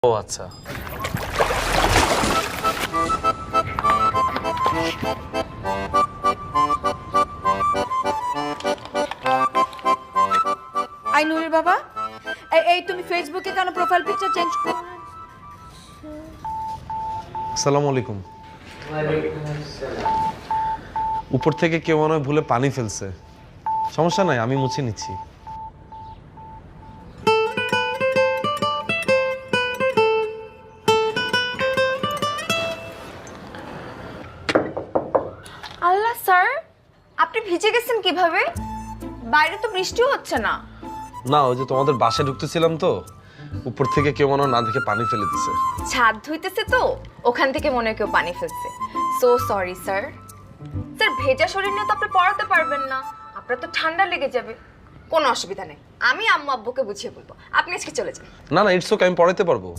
ও আচ্ছা। আই নুরের বাবা, এই তুমি ফেসবুকে কেন প্রোফাইল পিকচার চেঞ্জ করো? আসসালামু আলাইকুম। উপর থেকে কেউ মনে হয় ভুলে পানি ফেলছে। সমস্যা নাই, আমি মুছে নিচ্ছি। আল্লাহ স্যার, আপনি ভিজে গেছেন কিভাবে? বাইরে তো বৃষ্টিও হচ্ছে না। না, ওই যে তোমাদের বাসায় ঢুকতেছিলাম তো, উপর থেকে কেউ মনে হয় না দেখে পানি ফেলে দিছে। ছাদ ধুইতেছে তো, ওখান থেকে মনে হয় কেউ পানি ফেলছে। So sorry sir. স্যার, ভেজা শরীর নিয়ে তো আপনি পড়াতে পারবেন না, আপনার তো ঠান্ডা লেগে যাবে। কোনো অসুবিধা নেই, আমি আম্মু আব্বুকে বুঝিয়ে বলবো, আপনি আজকে চলে যান। না না, ইটস ওকে, আমি পড়াইতে পারবো।